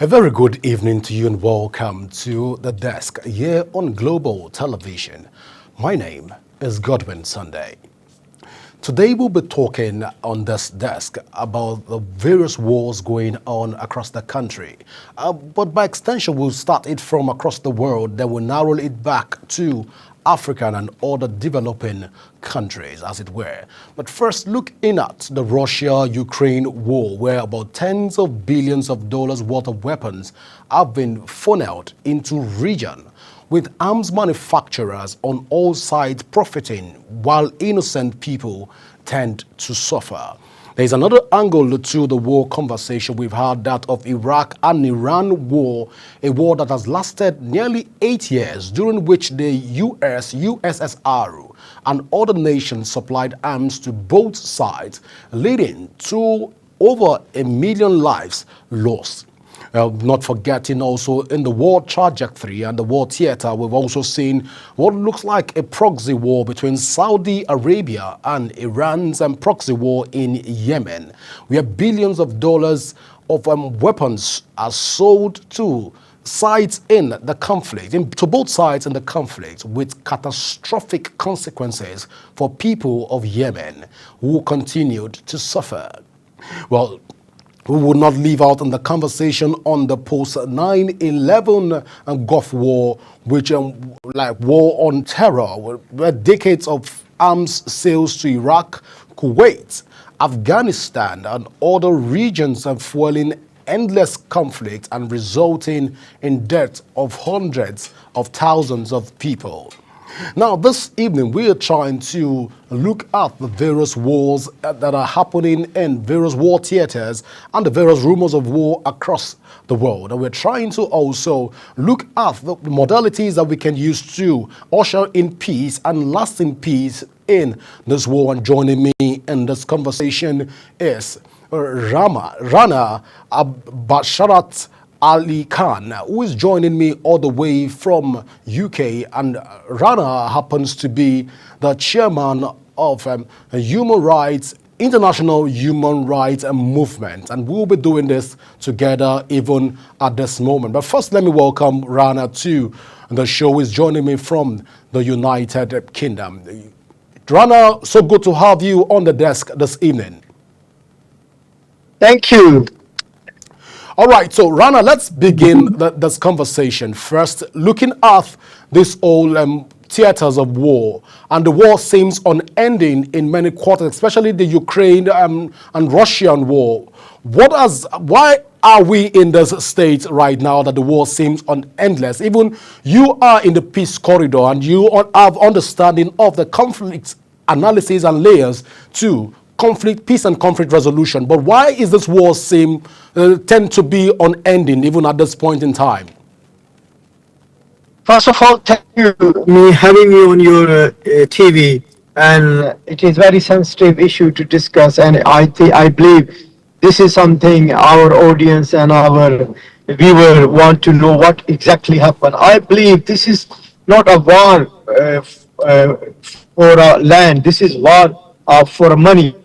A very good evening to you and welcome to The Desk here on Global Television. My name is Godwin Sunday. Today we'll be talking on this desk about the various wars going on across the country. But by extension, we'll start it from across the world, then we'll narrow it back to African and other developing countries, as it were. But first, looking at the Russia-Ukraine war, where about tens of billions of dollars worth of weapons have been funneled into region, with arms manufacturers on all sides profiting while innocent people tend to suffer. There's another angle to the war conversation. We've had that of Iraq and Iran war, a war that has lasted nearly 8 years, during which the US, USSR, and other nations supplied arms to both sides, leading to over 1 million lives lost. Not forgetting also in the war trajectory and the war theater, we've also seen what looks like a proxy war between Saudi Arabia and Iran's proxy war in Yemen, where billions of dollars of weapons are sold to sides in the conflict, to both sides in the conflict, with catastrophic consequences for people of Yemen who continued to suffer. Well, we will not leave out in the conversation on the post-9/11 Gulf War, which like war on terror, where decades of arms sales to Iraq, Kuwait, Afghanistan, and other regions are fueling endless conflict and resulting in death of hundreds of thousands of people. Now, this evening, we are trying to look at the various wars that are happening in various war theaters and the various rumors of war across the world. And we're trying to also look at the modalities that we can use to usher in peace and lasting peace in this war. And joining me in this conversation is Rana Basharat Ali Khan, who is joining me all the way from UK, and Rana happens to be the chairman of International Human Rights Movement, and we'll be doing this together even at this moment. But first, let me welcome Rana to the show. Who is joining me from the United Kingdom. Rana, so good to have you on the desk this evening. Thank you. All right, so Rana, let's begin this conversation first, looking at this old theaters of war, and the war seems unending in many quarters, especially the Ukraine and Russian war. Why are we in this state right now that the war seems unendless? Even you are in the peace corridor and you have understanding of the conflict analysis and layers to conflict, peace and conflict resolution. But why is this war tend to be unending even at this point in time? First of all, thank you for having me on your TV, and it is very sensitive issue to discuss, and I believe this is something our audience and our viewer want to know what exactly happened. I believe this is not a war for land. This is war for money.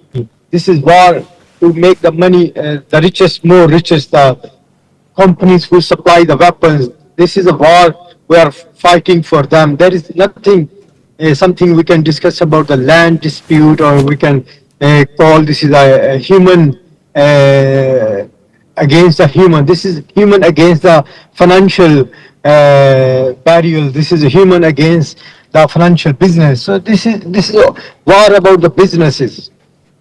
This is war to make the money, the richest more richest, the companies who supply the weapons. This is a war we are fighting for them. There is nothing, something we can discuss about the land dispute, or we can call this is a human against a human. This is human against the financial barrier. This is a human against the financial business. So this is a war about the businesses,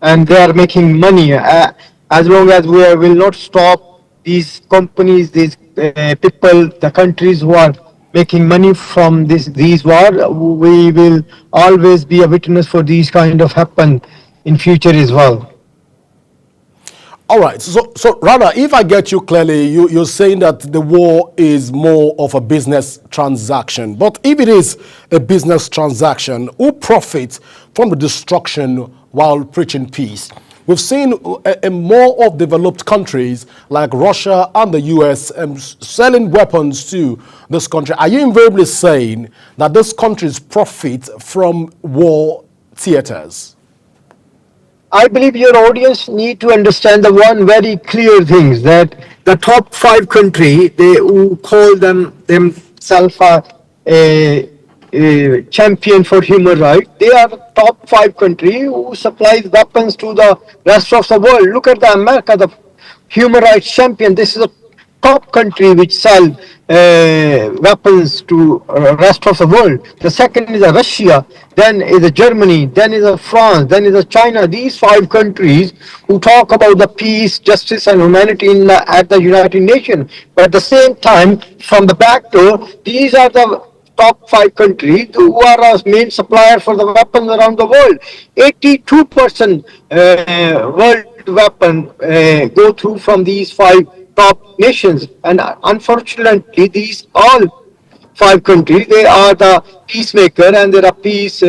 and they are making money. As long as we will not stop these companies, these people, the countries who are making money from these war, we will always be a witness for these kind of happen in future as well. All right, so rather, if I get you clearly, you're saying that the war is more of a business transaction. But if it is a business transaction, who profits from the destruction while preaching peace? We've seen in more of developed countries like Russia and the US selling weapons to this country. Are you invariably saying that these countries profit from war theaters? I believe your audience need to understand the one very clear things, that the top five country, they who call themselves a champion for human rights. They are the top five country who supplies weapons to the rest of the world. Look at the America, the human rights champion. This is a top country which sell weapons to rest of the world. The second is Russia, then is Germany, then is France, then is China. These five countries who talk about the peace, justice, and humanity at the United Nations. But at the same time, from the back door, these are the top five countries who are our main supplier for the weapons around the world. 82% world weapon go through from these five top nations, and unfortunately these all five countries, they are the peacemaker and they are peace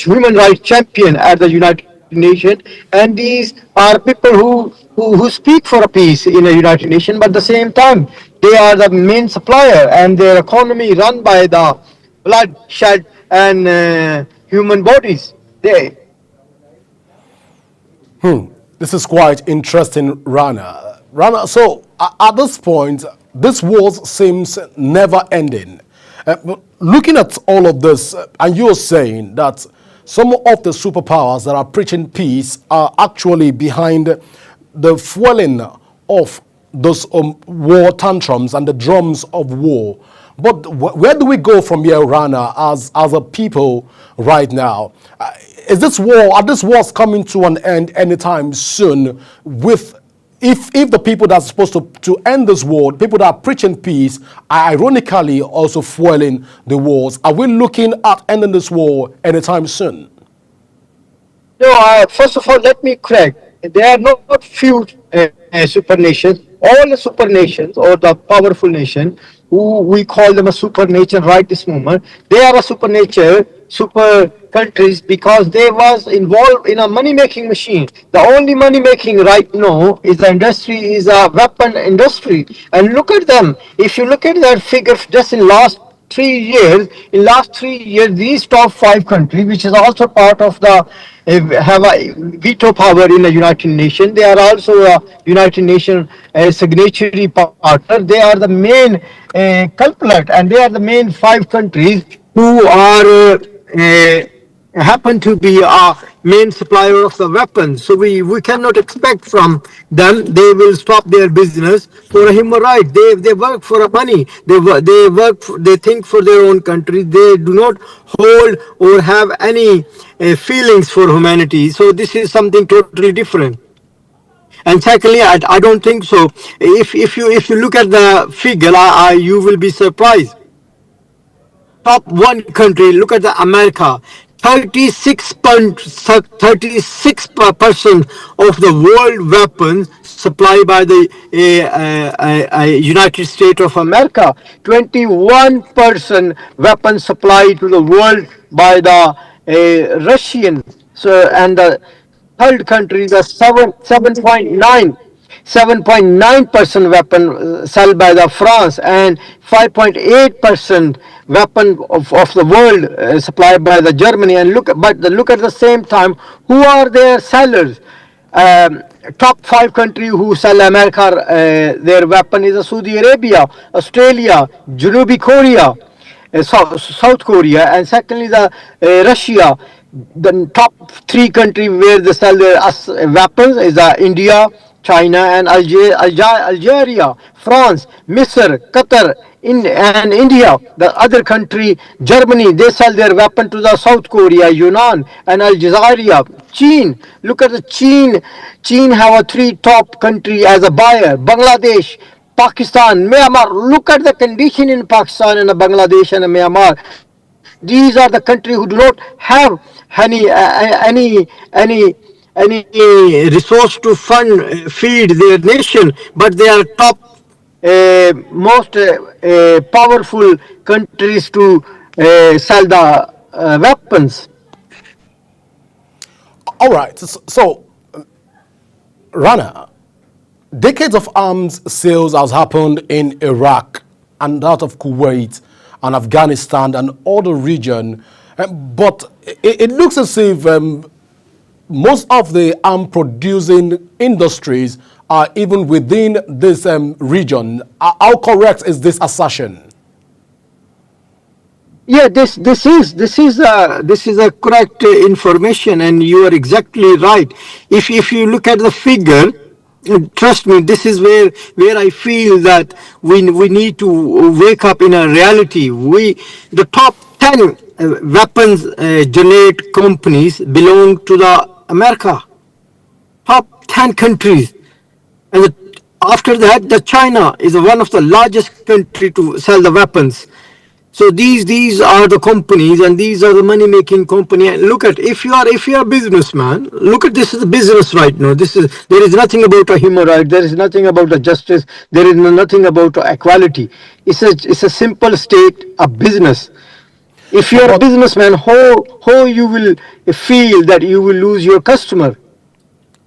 human rights champion at the United Nations, and these are people who speak for a peace in the United Nations, but at the same time they are the main supplier and their economy run by the bloodshed and human bodies. This is quite interesting, Rana. Rana, so at this point, this war seems never ending. But looking at all of this, and you're saying that some of the superpowers that are preaching peace are actually behind the fueling of those war tantrums and the drums of war. But where do we go from here, Rana, as a people right now? Is this war, are these wars coming to an end anytime soon? With if the people that are supposed to end this war, people that are preaching peace, are ironically also fueling the wars, are we looking at ending this war anytime soon? No, first of all, let me correct. There are not few super nations. All the super nations or the powerful nation, who we call them a super nation right this moment, they are a super nature, super countries, because they was involved in a money making machine. The only money making right now is the industry, is a weapon industry. And look at them. If you look at that figure just in last 3 years, these top five countries, which is also part of the have a veto power in the United Nations. They are also a United Nations signatory partner. They are the main culprit, and they are the main five countries who are happen to be a main supplier of the weapons. So we cannot expect from them they will stop their business for a human right. They work for a money. They think for their own country. They do not hold or have any feelings for humanity. So this is something totally different. And secondly, I don't think so. If you look at the figure, you will be surprised. Top one country, look at the America. 36% of the world weapons supplied by the United States of America. 21% weapons supplied to the world by the Russian. So, and the third country, the 7.9% weapon sold by the France, and 5.8% weapon of the world supplied by the Germany. And look at the same time, who are their sellers? Top five country who sell America their weapon is Saudi Arabia, Australia, Junubi Korea, South Korea, and secondly the Russia. The top three countries where they sell their weapons is India, China, and Algeria, France, Misr, Qatar, and India. The other country, Germany, they sell their weapon to the South Korea, Yunnan, and Algeria. Chin, look at the Chin. Chin have a three top country as a buyer. Bangladesh, Pakistan, Myanmar. Look at the condition in Pakistan and Bangladesh and Myanmar. These are the countries who do not have any resource to feed their nation, but they are top most powerful countries to sell the weapons. All right, so Rana, decades of arms sales has happened in Iraq and that of Kuwait and Afghanistan and other region, but it looks as if most of the arm producing industries even within this region. How correct is this assertion? Yeah, this is a correct information, and you are exactly right. If you look at the figure, trust me, this is where I feel that we need to wake up in a reality. The top 10 weapons generate companies belong to the America, top 10 countries, and after that, the China is one of the largest country to sell the weapons. So these are the companies, and these are the money making company. And look at, if you are a businessman, look at this is a business right now. There is nothing about a human right. There is nothing about a justice. There is nothing about equality. It's a simple state of business. If you are a businessman, how you will feel that you will lose your customer?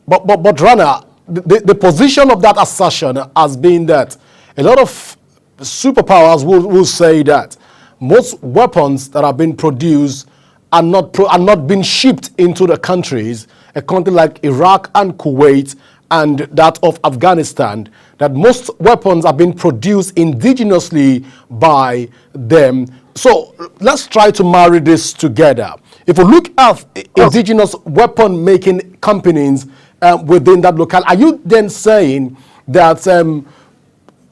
But Rana, the position of that assertion has been that a lot of superpowers will say that most weapons that are being produced are not being shipped into the countries, a country like Iraq and Kuwait and that of Afghanistan, that most weapons are being produced indigenously by them. So let's try to marry this together. If we look at indigenous weapon making companies within that locale, are you then saying that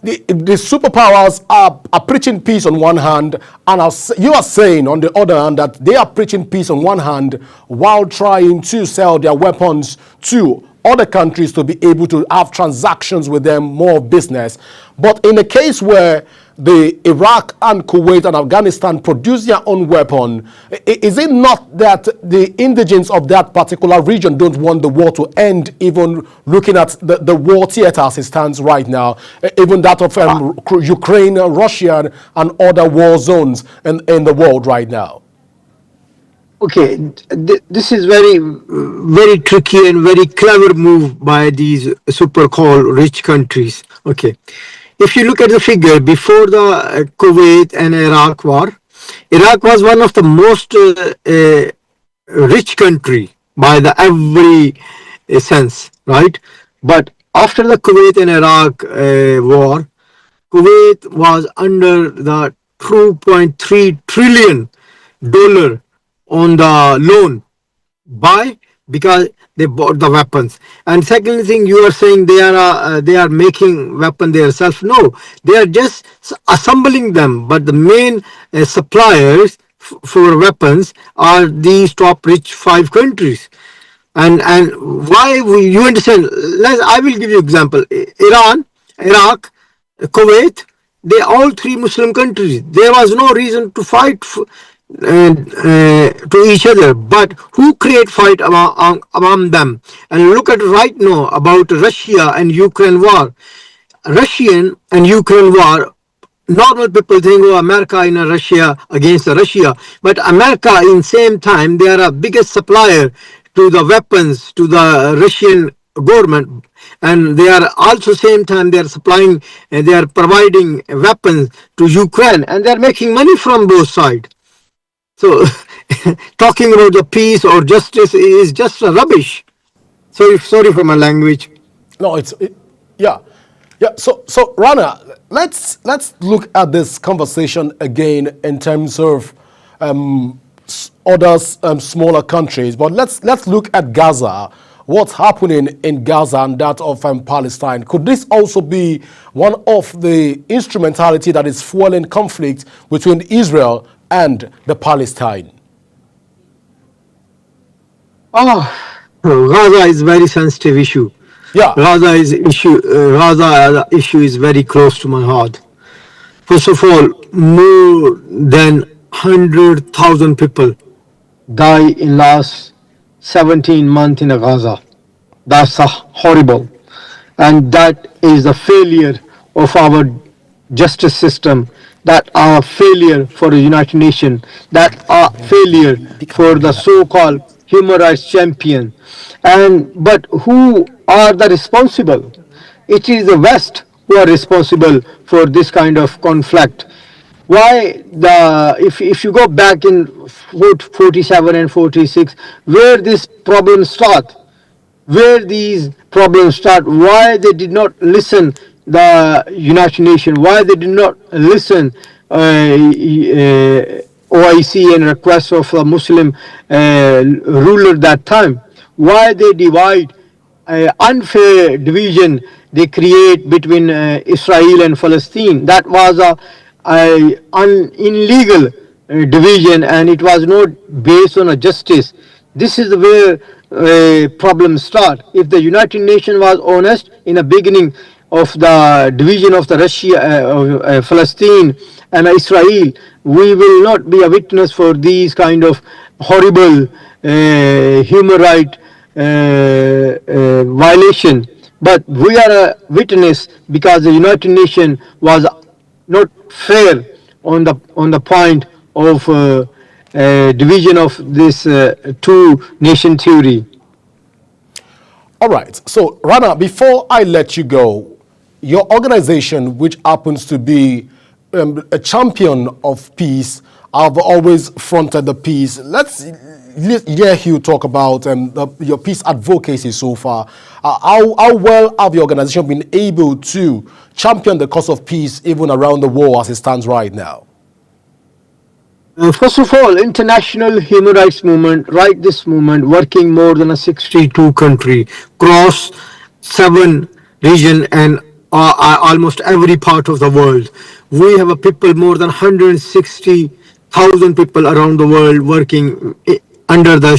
the superpowers are preaching peace on one hand, and you are saying on the other hand that they are preaching peace on one hand while trying to sell their weapons to other countries to be able to have transactions with them, more business? But in a case where the Iraq and Kuwait and Afghanistan produce their own weapon, is it not that the indigents of that particular region don't want the war to end, even looking at the war theater as it stands right now, even that of Ukraine, Russia, and other war zones in the world right now? Okay, this is very tricky and very clever move by these super-called rich countries. Okay, if you look at the figure before the Kuwait and Iraq war, Iraq was one of the most rich country by the every sense, right? But after the Kuwait and Iraq war, Kuwait was under the $2.3 trillion on the loan. Why? Because they bought the weapons. And second thing, you are saying they are making weapon themselves. No, they are just assembling them. But the main suppliers for weapons are these top rich 5 countries. And why you understand? I will give you example. Iran, Iraq, Kuwait, they all 3 Muslim countries. There was no reason to fight to each other, but who create fight among them? And look at right now about Russia and Ukraine war. Russian and Ukraine war, normal people think, oh, America in Russia against Russia, but America in same time they are a biggest supplier to the weapons to the Russian government, and they are also same time they are supplying and they are providing weapons to Ukraine, and they are making money from both sides. So talking about the peace or justice is just a rubbish. Sorry for my language. No, yeah. So Rana, let's look at this conversation again in terms of other smaller countries. But let's look at Gaza. What's happening in Gaza and that of Palestine? Could this also be one of the instrumentality that is fueling conflict between Israel and the Palestine? Gaza is very sensitive issue. Yeah. Gaza issue is very close to my heart. First of all, more than 100,000 people die in last 17 months in Gaza. That's horrible. And that is a failure of our justice system, that are failure for the United Nations, that are failure for the so-called human rights champion. But who are the responsible? It is the West who are responsible for this kind of conflict. Why if you go back in 47 and 46, where this problem start, where these problems start, why they did not listen the United Nations, why they did not listen OIC and requests of a Muslim ruler that time, why they divide unfair division they create between Israel and Palestine. That was a illegal division, and it was not based on a justice. This is where problems start. If the United Nations was honest in the beginning of the division of the Russia, Palestine and Israel, we will not be a witness for these kind of horrible human right violation. But we are a witness because the United Nations was not fair on the point of division of this two nation theory. All right. So, Rana, before I let you go, your organization, which happens to be a champion of peace, have always fronted the peace. Let's hear you talk about your peace advocacy so far. How well have your organization been able to champion the cause of peace even around the world as it stands right now? First of all, international human rights movement, right this moment, working more than a 62 country, cross 7 region and almost every part of the world. We have a people, more than 160,000 people around the world working under the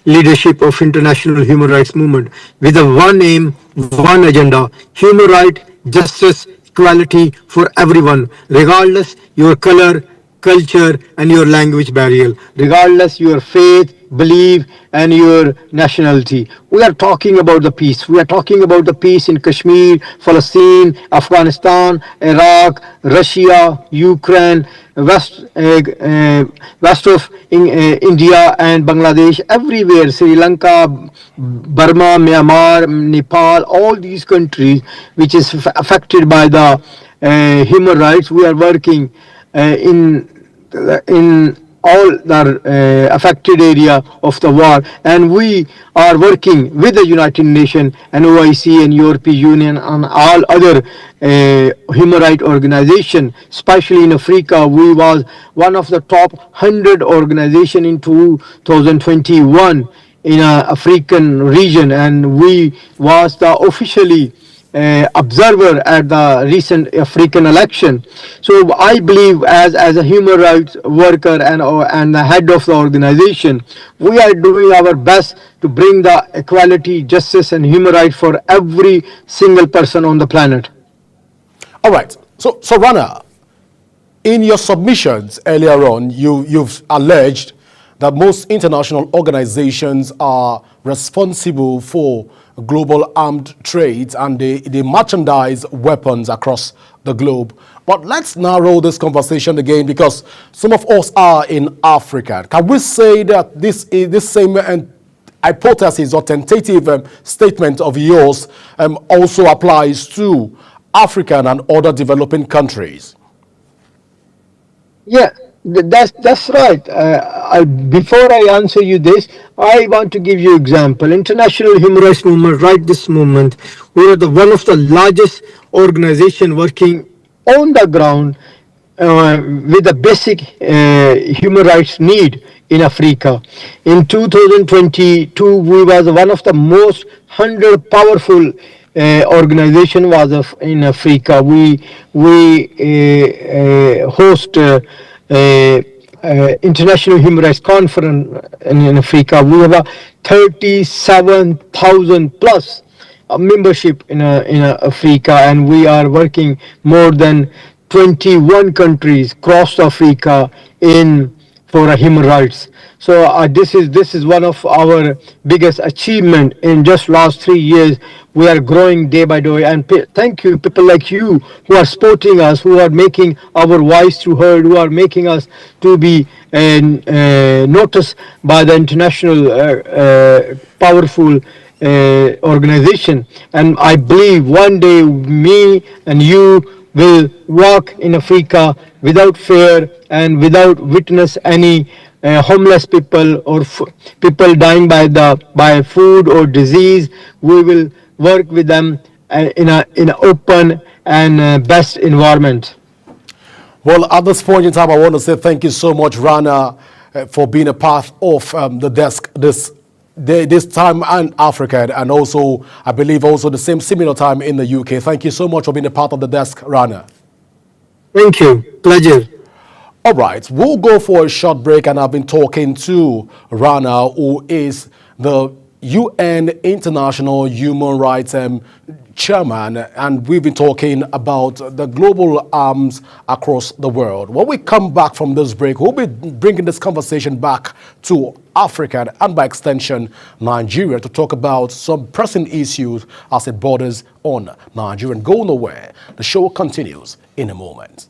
leadership of international human rights movement with a one aim, one agenda: human right, justice, equality for everyone, regardless your color, culture and your language barrier, regardless your faith, belief and your nationality. We are talking about the peace. We are talking about the peace in Kashmir, Palestine, Afghanistan, Iraq, Russia, Ukraine, west of India and Bangladesh, everywhere, Sri Lanka, Burma, Myanmar, Nepal, all these countries which is affected by the human rights. We are working in all the affected area of the war, and we are working with the United Nations and OIC and European Union and all other human rights organizations. Especially in Africa, we was one of the top 100 organizations in 2021 in a African region, and we was the officially observer at the recent African election. So I believe as a human rights worker and the head of the organization, we are doing our best to bring the equality, justice and human rights for every single person on the planet. All right. So Rana, in your submissions earlier on, you've alleged that most international organizations are responsible for global armed trades and they merchandise weapons across the globe. But let's narrow this conversation again, because some of us are in Africa. Can we say that this same hypothesis or tentative statement of yours also applies to African and other developing countries? Yeah, that's right. Before I answer you this, I want to give you example. International Human Rights Movement, right this moment, we are one of the largest organization working on the ground with the basic human rights need in Africa. In 2022, we was one of the most 100 powerful organization was in Africa. We host International Human Rights Conference in Africa. We have a 37,000 plus membership in Africa, and we are working more than 21 countries across Africa for human rights. So this is one of our biggest achievement in just last 3 years. We are growing day by day, and thank you people like you who are supporting us, who are making our voice to heard, who are making us to be noticed by the international powerful organization. And I believe one day me and you will walk in Africa without fear and without witness any homeless people or people dying by food or disease. We will work with them in an open and best environment. Well, at this point in time, I want to say thank you so much, Rana, for being a part of the desk this time in Africa, and also, I believe, also the same similar time in the UK. Thank you so much for being a part of the desk, Rana. Thank you. Pleasure. All right, we'll go for a short break, and I've been talking to Rana, who is the UN International Human Rights Chairman, and we've been talking about the global arms across the world. When we come back from this break, we'll be bringing this conversation back to Africa and by extension Nigeria to talk about some pressing issues as it borders on Nigeria. Go nowhere. The show continues in a moment.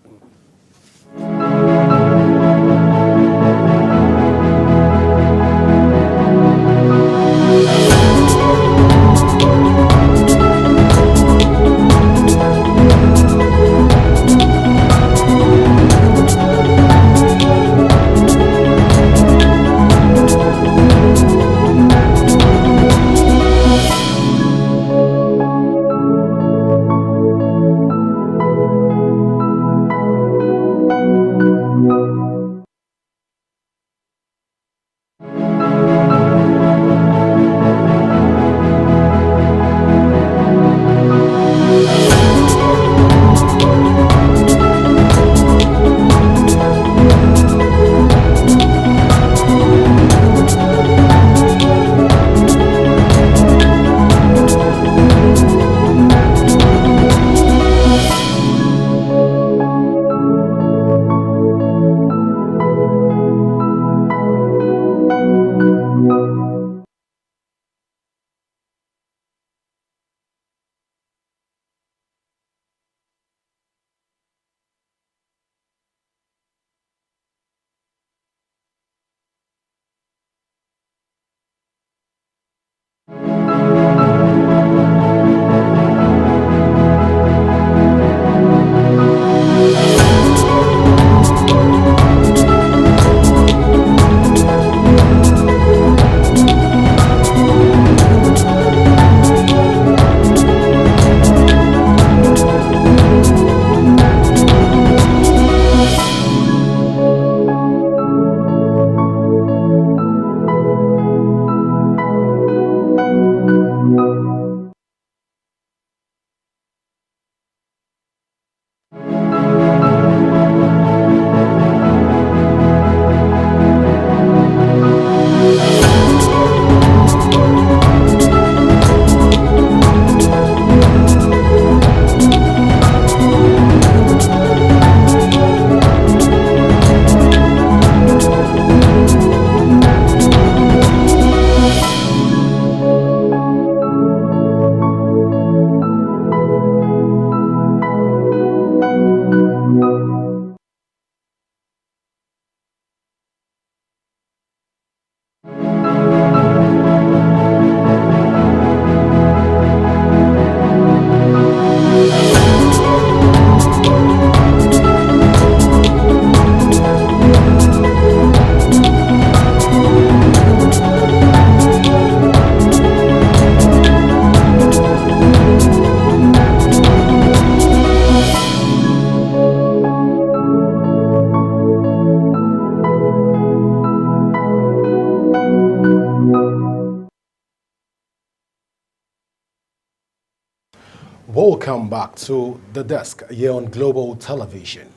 Welcome back to the desk here on Global Television.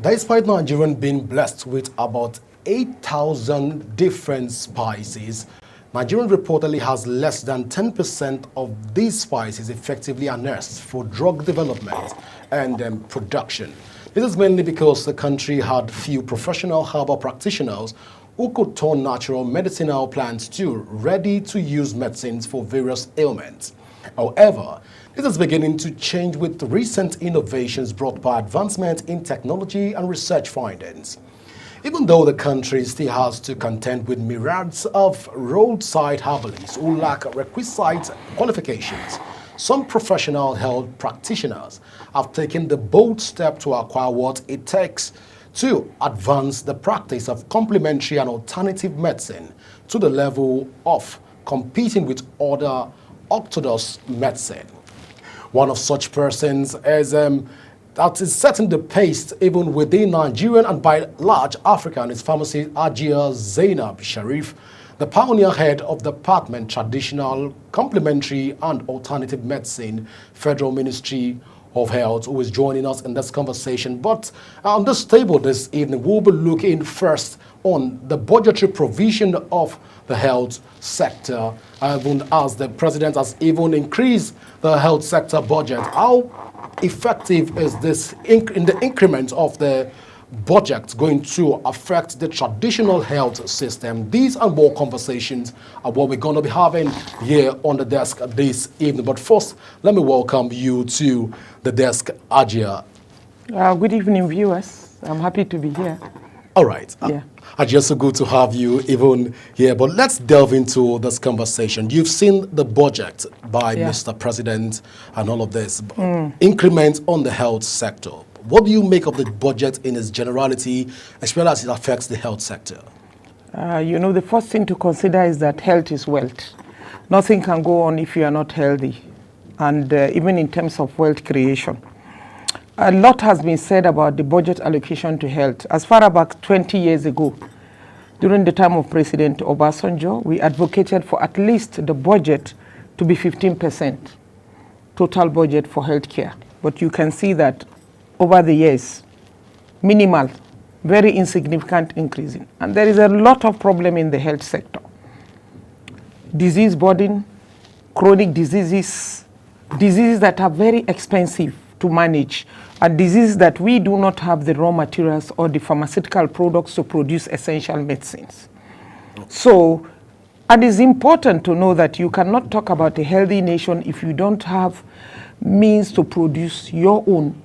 Despite Nigerian being blessed with about 8,000 different spices, Nigeria reportedly has less than 10% of these spices effectively unearthed for drug development and production. This is mainly because the country had few professional herbal practitioners who could turn natural medicinal plants to ready-to-use medicines for various ailments. However, this is beginning to change with recent innovations brought by advancement in technology and research findings. Even though the country still has to contend with myriads of roadside herbalists who lack requisite qualifications, some professional health practitioners have taken the bold step to acquire what it takes to advance the practice of complementary and alternative medicine to the level of competing with other orthodox medicine. One of such persons is that is setting the pace even within Nigerian and by large Africa, and its pharmacy Ajia Zainab Sharif, the pioneer head of the Department Traditional, Complementary and Alternative Medicine, Federal Ministry of Health, who is joining us in this conversation. But on this table this evening, we'll be looking first on the budgetary provision of the health sector, even as the president has even increased the health sector budget. How effective is this in the increment of the budget going to affect the traditional health system? These and more conversations are what we're going to be having here on the desk this evening. But first, let me welcome you to the desk, Ajia. Good evening, viewers. I'm happy to be here. All right. Yeah. Ajia, so good to have you even here. But let's delve into this conversation. You've seen the budget by Mr. President and all of this. Increment on the health sector. What do you make of the budget in its generality, especially as it affects the health sector? The first thing to consider is that health is wealth. Nothing can go on if you are not healthy, and even in terms of wealth creation. A lot has been said about the budget allocation to health. As far back 20 years ago, during the time of President Obasanjo, we advocated for at least the budget to be 15% total budget for healthcare. But you can see that over the years, minimal, very insignificant increasing. And there is a lot of problem in the health sector. Disease burden, chronic diseases, diseases that are very expensive to manage, and diseases that we do not have the raw materials or the pharmaceutical products to produce essential medicines. So, it is important to know that you cannot talk about a healthy nation if you don't have means to produce your own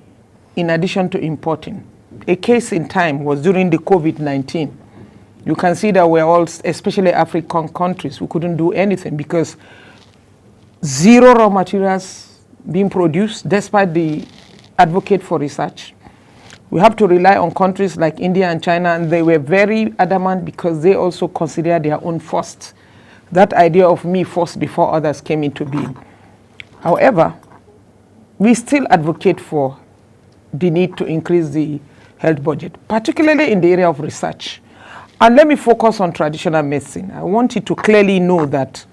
in addition to importing. A case in time was during the COVID-19. You can see that we're all, especially African countries, we couldn't do anything because zero raw materials being produced despite the advocate for research. We have to rely on countries like India and China, and they were very adamant because they also consider their own first. That idea of me first before others came into being. However, we still advocate for the need to increase the health budget, particularly in the area of research. And let me focus on traditional medicine. I want you to clearly know that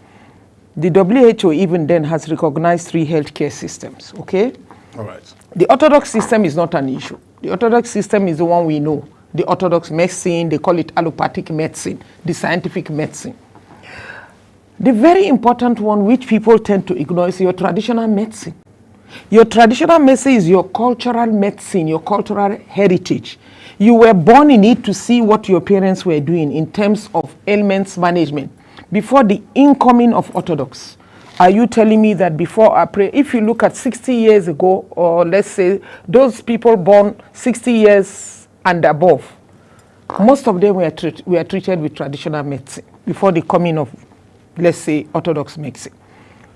the WHO even then has recognized 3 healthcare systems, okay? All right. The orthodox system is not an issue. The orthodox system is the one we know. The orthodox medicine, they call it allopathic medicine, the scientific medicine. The very important one which people tend to ignore is your traditional medicine. Your traditional medicine is your cultural medicine, your cultural heritage. You were born in it to see what your parents were doing in terms of ailments management before the incoming of orthodox. Are you telling me that before I pray, if you look at 60 years ago, or let's say those people born 60 years and above, most of them were treated with traditional medicine before the coming of, let's say, orthodox medicine.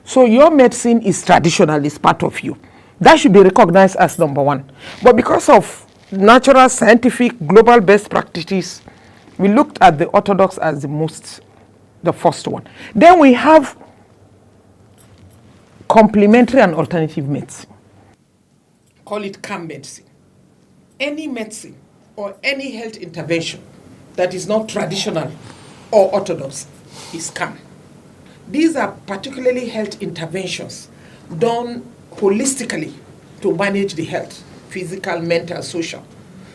So your medicine is traditional, is part of you. That should be recognized as number one. But because of natural, scientific, global best practices, we looked at the orthodox as the first one. Then we have complementary and alternative medicine. Call it CAM medicine. Any medicine or any health intervention that is not traditional or orthodox is CAM. These are particularly health interventions done holistically to manage the health, physical, mental, social.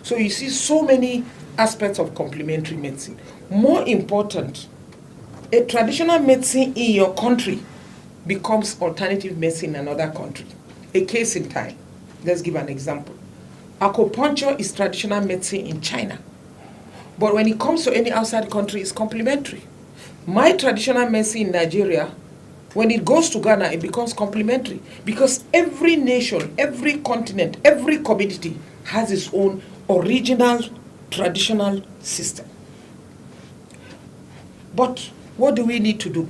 So you see so many aspects of complementary medicine. More important, a traditional medicine in your country becomes alternative medicine in another country. A case in time. Let's give an example. Acupuncture is traditional medicine in China. But when it comes to any outside country, it's complementary. My traditional medicine in Nigeria, when it goes to Ghana, it becomes complementary. Because every nation, every continent, every community has its own original traditional system. But what do we need to do?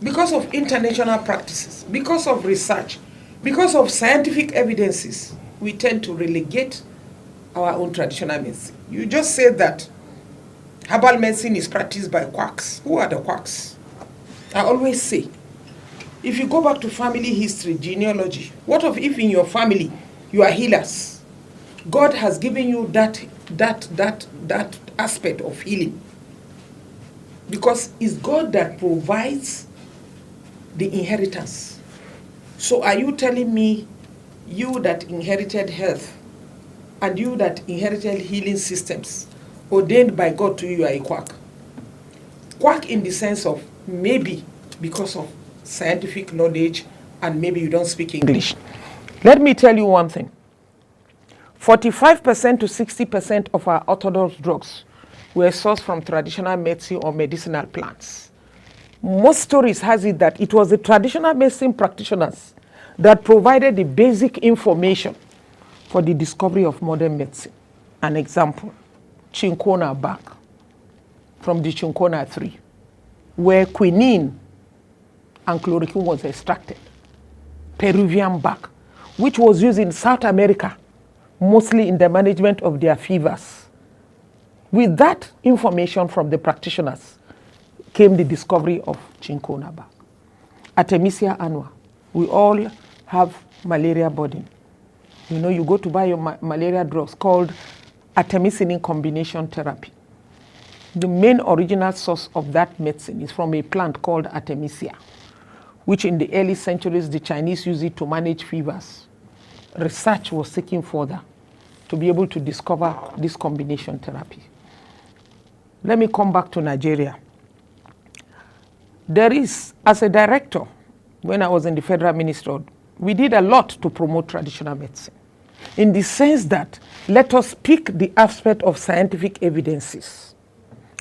Because of international practices, because of research, because of scientific evidences, we tend to relegate our own traditional medicine. You just said that herbal medicine is practiced by quacks. Who are the quacks? I always say, if you go back to family history, genealogy, what if in your family you are healers? God has given you that aspect of healing. Because it's God that provides the inheritance. So are you telling me, you that inherited health and you that inherited healing systems ordained by God to you are a quack? Quack in the sense of maybe because of scientific knowledge and maybe you don't speak English. Let me tell you one thing. 45% to 60% of our orthodox drugs were sourced from traditional medicine or medicinal plants. Most stories has it that it was the traditional medicine practitioners that provided the basic information for the discovery of modern medicine. An example, cinchona bark from the cinchona tree, where quinine and chloroquine was extracted. Peruvian bark, which was used in South America, mostly in the management of their fevers. With that information from the practitioners came the discovery of cinchona bark. Artemisia annua, we all have malaria burden. You know, you go to buy your malaria drugs called artemisinin combination therapy. The main original source of that medicine is from a plant called Artemisia, which in the early centuries the Chinese used it to manage fevers. Research was taken further to be able to discover this combination therapy. Let me come back to Nigeria. There is, as a director, when I was in the federal ministry, we did a lot to promote traditional medicine, in the sense that let us pick the aspect of scientific evidences,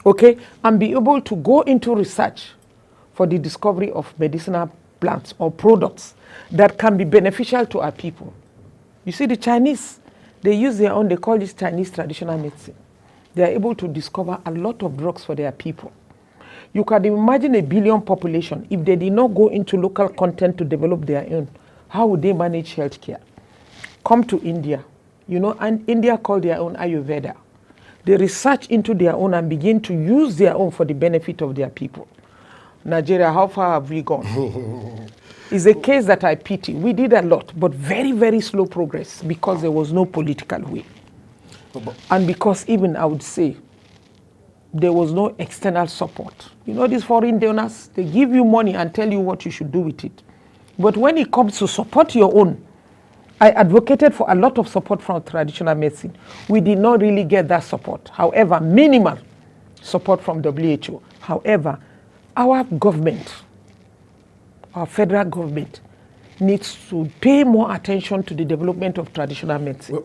okay, and be able to go into research for the discovery of medicinal plants or products that can be beneficial to our people. You see, the Chinese, they use their own, they call this Chinese traditional medicine. They are able to discover a lot of drugs for their people. You can imagine a billion population, if they did not go into local content to develop their own, how would they manage healthcare? Come to India, you know, and India call their own Ayurveda. They research into their own and begin to use their own for the benefit of their people. Nigeria, how far have we gone? It's a case that I pity. We did a lot, but very, very slow progress because there was no political will. And because even, I would say, there was no external support. You know, these foreign donors, they give you money and tell you what you should do with it. But when it comes to support your own, I advocated for a lot of support from traditional medicine. We did not really get that support. However, minimal support from WHO. However, our government, our federal government, needs to pay more attention to the development of traditional medicine.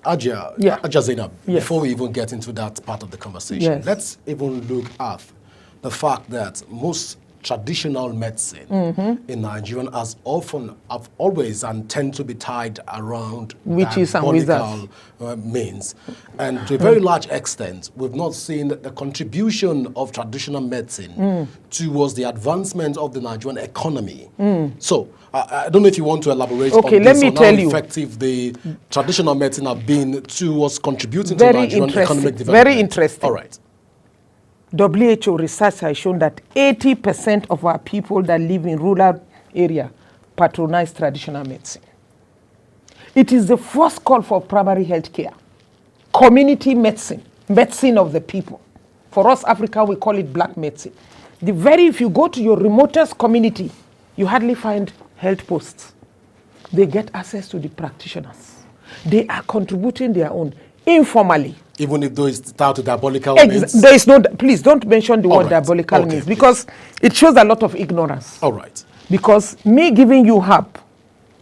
Ajia Zainab, Yes. before we even get into that part of the conversation, Yes. let's even look at the fact that most traditional medicine in Nigeria have always and tend to be tied around Witches and wizards. diabolical means. And to a very large extent, we've not seen the contribution of traditional medicine towards the advancement of the Nigerian economy. So, I don't know if you want to elaborate Okay, on let this, me on tell how you. effective the traditional medicine have been towards contributing to Very Nigerian interesting, economic development. very interesting. All right. WHO research has shown that 80% of our people that live in rural area patronize traditional medicine. It is the first call for primary health care, community medicine, medicine of the people. For us, Africa, we call it black medicine. If you go to your remotest community, you hardly find health posts. They get access to the practitioners. They are contributing their own informally. Even if those start to diabolical means? There is no, please don't mention the All word right. diabolical Okay, means, please. because it shows a lot of ignorance. All right. Because me giving you help,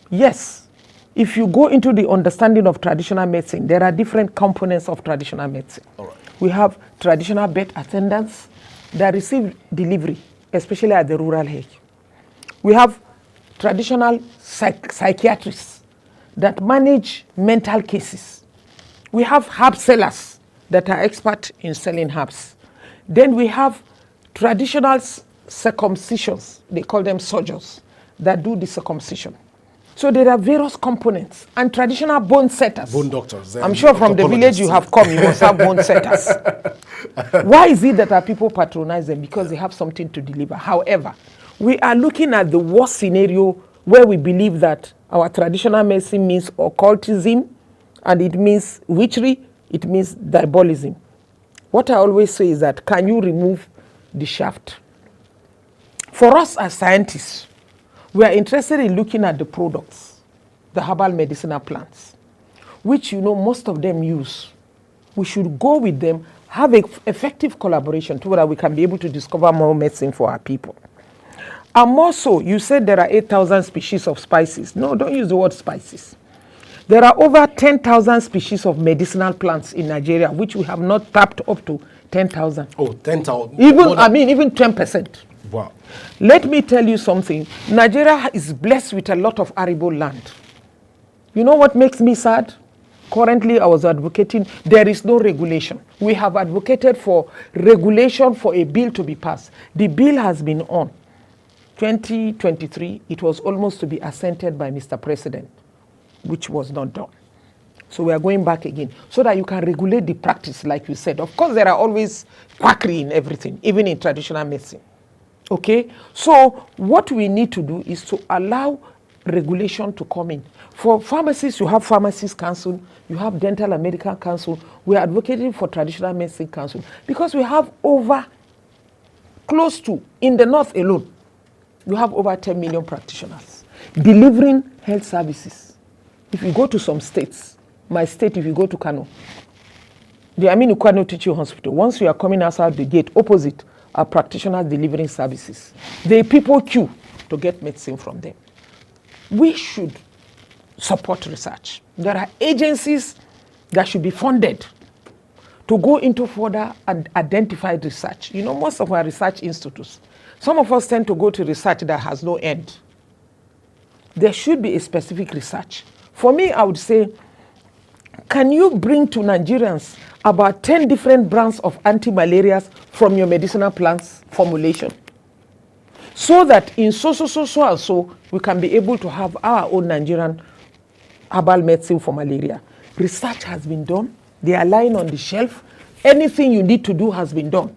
yes, if you go into the understanding of traditional medicine, there are different components of traditional medicine. All right. We have traditional bed attendants that receive delivery, especially at the rural age. We have traditional psychiatrists that manage mental cases. We have herb sellers that are expert in selling herbs. Then we have traditional circumcisions, they call them surgeons, that do the circumcision. So there are various components and traditional bone setters. Bone doctors. I'm sure from the village you have come, you must have bone setters. Why is it that our people patronize them? Because they have something to deliver. However, we are looking at the worst scenario where we believe that our traditional medicine means occultism, and it means witchery, it means diabolism. What I always say is that, can you remove the shaft? For us as scientists, we are interested in looking at the products, the herbal medicinal plants, which most of them use. We should go with them, have an effective collaboration so that we can be able to discover more medicine for our people. And more so, you said there are 8,000 species of spices. No, don't use the word spices. There are over 10,000 species of medicinal plants in Nigeria, which we have not tapped up to 10,000. Oh, 10,000. Even 10%. Wow. Let me tell you something. Nigeria is blessed with a lot of arable land. You know what makes me sad? Currently, I was advocating, there is no regulation. We have advocated for regulation for a bill to be passed. The bill has been on. 2023, it was almost to be assented by Mr. President, which was not done. So we are going back again so that you can regulate the practice, like you said. Of course, there are always quackery in everything, even in traditional medicine. Okay? So what we need to do is to allow regulation to come in. For pharmacists, you have Pharmacists Council, you have Dental and Medical Council. We are advocating for Traditional Medicine Council because we have close to, in the north alone, you have over 10 million practitioners delivering health services. If you go to some states, my state, if you go to Kano, the Aminu Kano Teaching Hospital, once you are coming outside the gate, opposite are practitioners delivering services. The people queue to get medicine from them. We should support research. There are agencies that should be funded to go into further and identified research. Most of our research institutes, some of us tend to go to research that has no end. There should be a specific research. For me, I would say, can you bring to Nigerians about 10 different brands of anti-malarials from your medicinal plants formulation? So that in so, we can be able to have our own Nigerian herbal medicine for malaria. Research has been done. They are lying on the shelf. Anything you need to do has been done.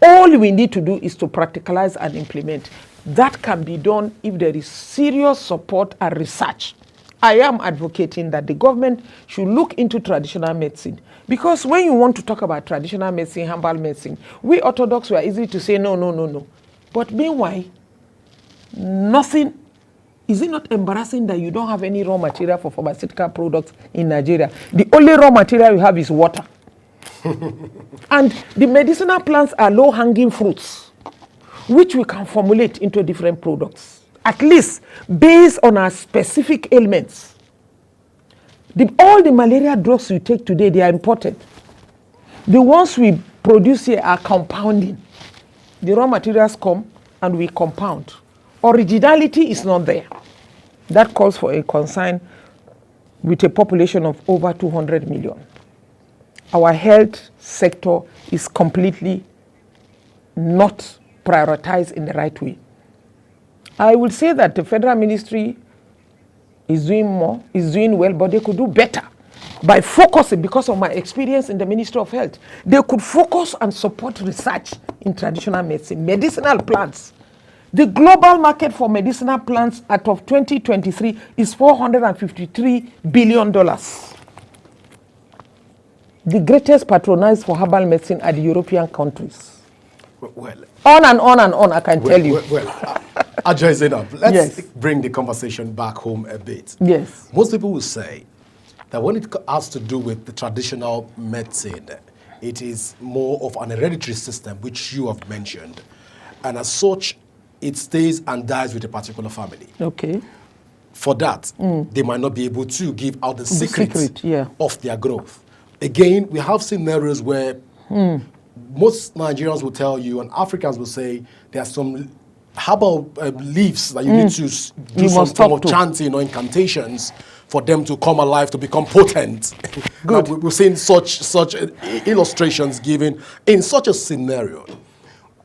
All we need to do is to practicalize and implement. That can be done if there is serious support and research. I am advocating that the government should look into traditional medicine. Because when you want to talk about traditional medicine, herbal medicine, we Orthodox were easy to say no. But meanwhile, nothing. Is it not embarrassing that you don't have any raw material for pharmaceutical products in Nigeria? The only raw material you have is water. And the medicinal plants are low-hanging fruits, which we can formulate into different products, at least based on our specific ailments. All the malaria drugs you take today, they are imported. The ones we produce here are compounding. The raw materials come and we compound. Originality is not there. That calls for a concern with a population of over 200 million. Our health sector is completely not prioritized in the right way. I would say that the federal ministry is doing well, but they could do better by focusing, because of my experience in the Ministry of Health. They could focus and support research in traditional medicine, medicinal plants. The global market for medicinal plants as of 2023 is $453 billion. The greatest patronized for herbal medicine are the European countries. Well, on and on, I can tell you. Ajay Zainab, let's bring the conversation back home a bit. Yes. Most people will say that when it has to do with the traditional medicine, it is more of an hereditary system, which you have mentioned. And as such, it stays and dies with a particular family. Okay. For that, they might not be able to give out the secret of their growth. Again, we have scenarios where most Nigerians will tell you, and Africans will say, there are some herbal leaves that you need to do some form of chanting or incantations for them to come alive, to become potent. Good. We've seen such illustrations given in such a scenario.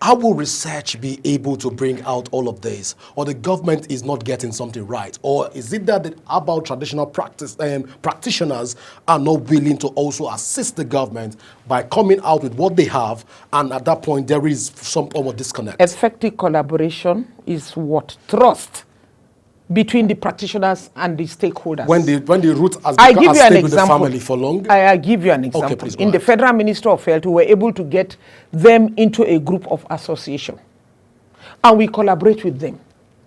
How will research be able to bring out all of this? Or the government is not getting something right? Or is it that the herbal traditional practitioners are not willing to also assist the government by coming out with what they have, and at that point there is some form of disconnect? Effective collaboration is what? Trust between the practitioners and the stakeholders. When the root has I become give you an stayed with the example. family for long? I give you an example. Okay, please go In the ahead. Federal Ministry of Health, we were able to get them into a group of association. And we collaborate with them.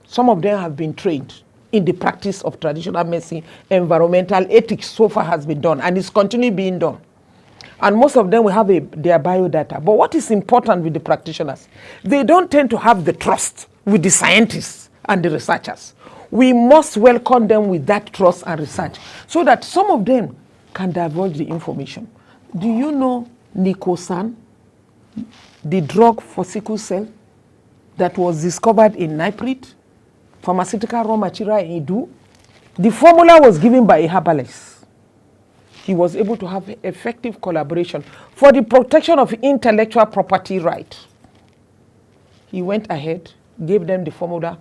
Some of them have been trained in the practice of traditional medicine. Environmental ethics so far has been done, and it's continuing being done. And most of them will have their biodata. But what is important with the practitioners, they don't tend to have the trust with the scientists and the researchers. We must welcome them with that trust and research so that some of them can divulge the information. Do you know Nicosan, the drug for sickle cell that was discovered in Niprit, pharmaceutical raw material in Edu? The formula was given by a herbalist. He was able to have effective collaboration for the protection of intellectual property right. He went ahead, gave them the formula,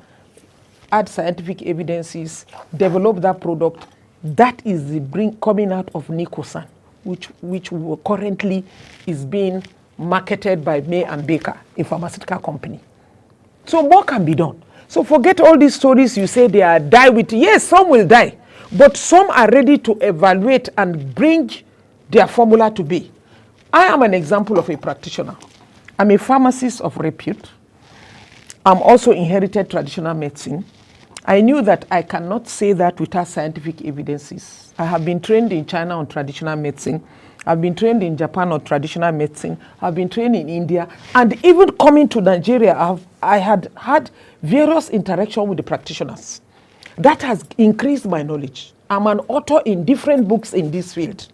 add scientific evidences, develop that product. That is the coming out of Nicosan, which currently is being marketed by May and Baker, a pharmaceutical company. So more can be done. So forget all these stories you say they are die with. Yes, some will die, but some are ready to evaluate and bring their formula to be. I am an example of a practitioner. I'm a pharmacist of repute. I'm also inherited traditional medicine. I knew that I cannot say that without scientific evidences. I have been trained in China on traditional medicine. I've been trained in Japan on traditional medicine. I've been trained in India. And even coming to Nigeria, I had had various interactions with the practitioners. That has increased my knowledge. I'm an author in different books in this field.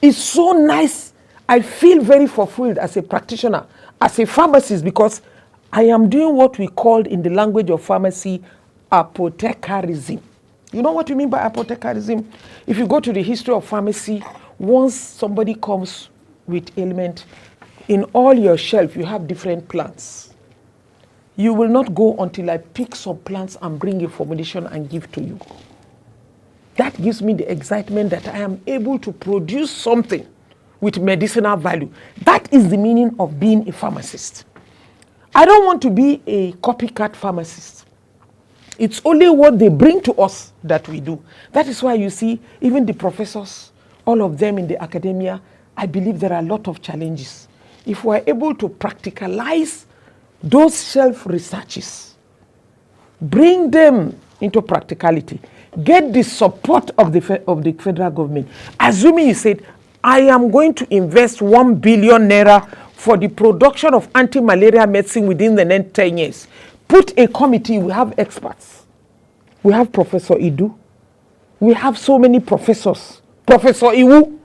It's so nice. I feel very fulfilled as a practitioner, as a pharmacist, because I am doing what we called in the language of pharmacy apothecarism. You know what we mean by apothecarism? If you go to the history of pharmacy, once somebody comes with ailment, in all your shelf you have different plants. You will not go until I pick some plants and bring a formulation and give to you. That gives me the excitement that I am able to produce something with medicinal value. That is the meaning of being a pharmacist. I don't want to be a copycat pharmacist. It's only what they bring to us that we do. That is why you see, even the professors, all of them in the academia, I believe there are a lot of challenges. If we're able to practicalize those self-researches, bring them into practicality, get the support of the federal government. Assuming you said, I am going to invest 1 billion naira for the production of anti-malaria medicine within the next 10 years. Put a committee, we have experts. We have Professor Idu. We have so many professors. Professor Iwu,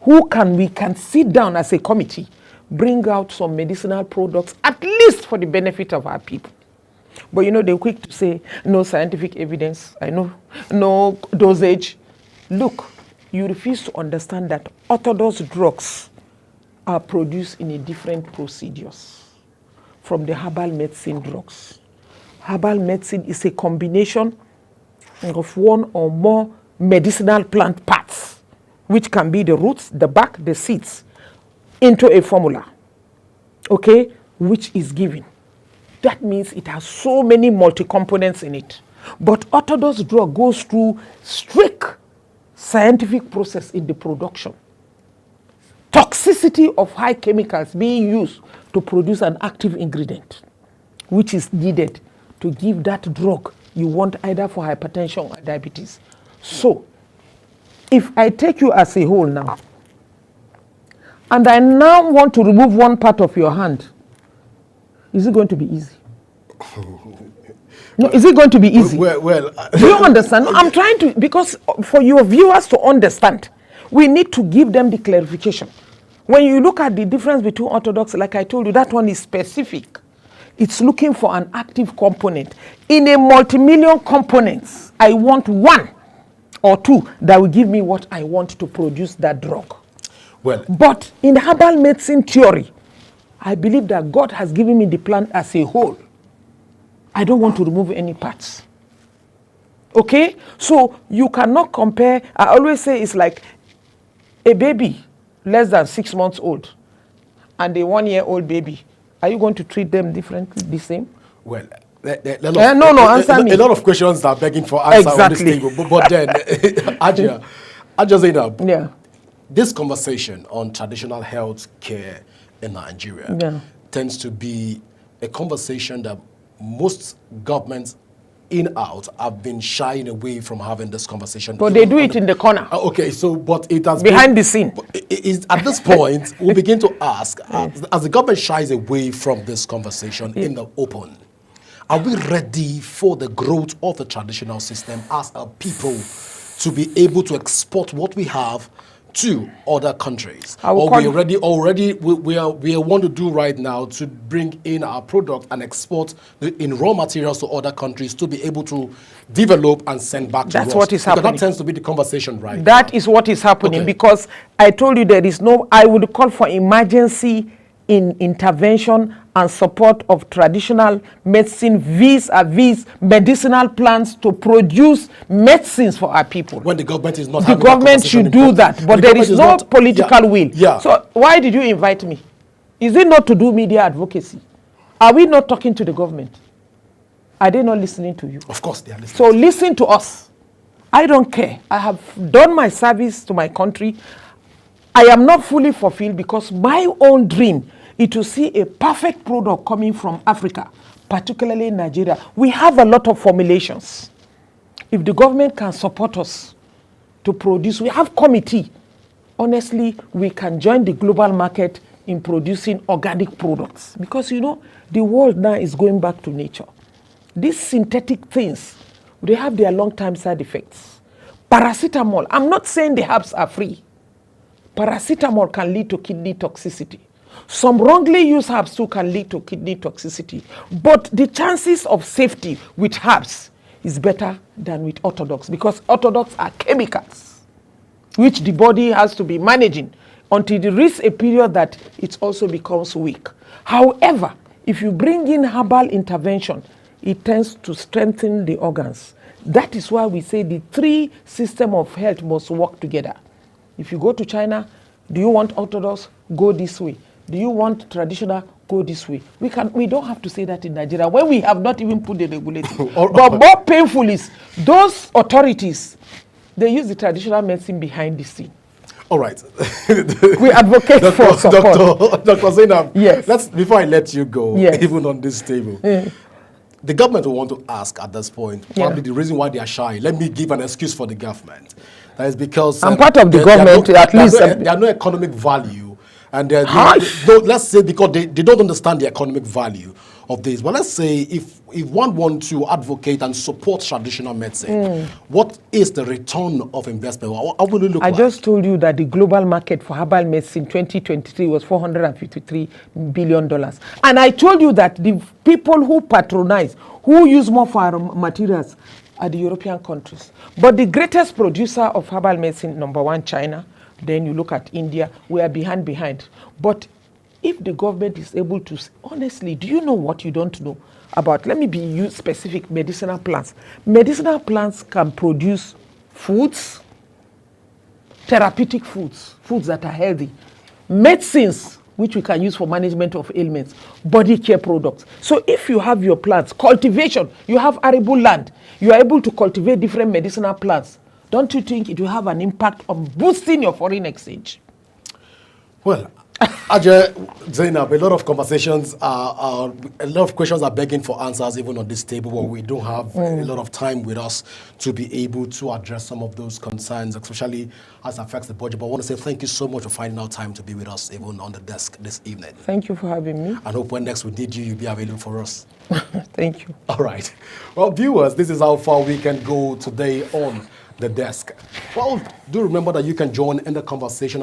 we can sit down as a committee, bring out some medicinal products, at least for the benefit of our people. But you know, they're quick to say, no scientific evidence, I know, no dosage. Look, you refuse to understand that orthodox drugs are produced in a different procedures from the herbal medicine drugs. Herbal medicine is a combination of one or more medicinal plant parts, which can be the roots, the bark, the seeds, into a formula, okay, which is given. That means it has so many multi-components in it. But orthodox drug goes through strict scientific process in the production. Toxicity of high chemicals being used to produce an active ingredient, which is needed to give that drug you want either for hypertension or diabetes. So, if I take you as a whole now, and I now want to remove one part of your hand, is it going to be easy? No, is it going to be easy? Well, do you understand? No, I'm trying to, because for your viewers to understand, we need to give them the clarification. When you look at the difference between orthodox, like I told you, that one is specific. It's looking for an active component. In a multi-million components, I want one or two that will give me what I want to produce that drug. well, But in herbal medicine theory, I believe that God has given me the plant as a whole. I don't want to remove any parts. Okay? So you cannot compare. I always say it's like a baby less than 6 months old and a 1-year-old baby. Are you going to treat them differently, the same? Well, answer me. A lot of questions are begging for answer on this table. But then, Aja Zainab, Yeah. this conversation on traditional health care in Nigeria tends to be a conversation that most governments in-out have been shying away from having this conversation. But they do it in the corner. Okay, so, but it has Behind the scene. At this point, we begin to ask, as the government shies away from this conversation in the open, are we ready for the growth of the traditional system as a people to be able to export what we have to other countries? Or we want to do right now to bring in our product and export in raw materials to other countries to be able to develop and send back to us? That's what is happening. That tends to be the conversation right That now. is what is happening, Okay. because I told you there is no, I would call for emergency in intervention and support of traditional medicine vis-a-vis medicinal plants to produce medicines for our people. When the government is not The having that government conversation should in do public. that, but The there government is no not- political will. Yeah. So why did you invite me? Is it not to do media advocacy? Are we not talking to the government? Are they not listening to you? Of course they are listening. So listen to us. I don't care. I have done my service to my country. I am not fully fulfilled because my own dream is to see a perfect product coming from Africa, particularly Nigeria. We have a lot of formulations. If the government can support us to produce, we have committee. Honestly, we can join the global market in producing organic products, because you know the world now is going back to nature. These synthetic things, they have their long-term side effects. Paracetamol, I'm not saying the herbs are free. Paracetamol can lead to kidney toxicity. Some wrongly used herbs too can lead to kidney toxicity. But the chances of safety with herbs is better than with orthodox, because orthodox are chemicals which the body has to be managing until it reaches a period that it also becomes weak. However, if you bring in herbal intervention, it tends to strengthen the organs. That is why we say the three systems of health must work together. If you go to China, do you want orthodox? Go this way. Do you want traditional? Go this way. We don't have to say that in Nigeria when we have not even put the regulation. But more painful is those authorities, they use the traditional medicine behind the scene. All right. We advocate for support. Dr. Zainab, Yes. before I let you go, Yes. even on this table, the government will want to ask at this point, probably the reason why they are shy. Let me give an excuse for the government. That is because I'm part of the government, at least. There are no economic value. And let's say because they don't understand the economic value of this. But let's say if one wants to advocate and support traditional medicine, what is the return of investment? How will it look like? I just told you that the global market for herbal medicine 2023 was $453 billion. And I told you that the people who patronize, who use more for our materials, are the European countries. But the greatest producer of herbal medicine, number one, China. Then you look at India, we are behind. But if the government is able to, honestly, do you know what you don't know about, let me be use specific, medicinal plants. Medicinal plants can produce foods, therapeutic foods, foods that are healthy, medicines, which we can use for management of ailments, body care products. So if you have your plants, cultivation, you have arable land, you are able to cultivate different medicinal plants. Don't you think it will have an impact on boosting your foreign exchange? Well, Aja Zainab, a lot of conversations a lot of questions are begging for answers even on this table, but we don't have a lot of time with us to be able to address some of those concerns, especially as affects the budget. But I want to say thank you so much for finding out time to be with us even on the desk this evening. Thank you for having me. I hope when next we need you, you'll be available for us. Thank you. All right. Well, viewers, this is how far we can go today on The Desk. Well, do remember that you can join in the conversation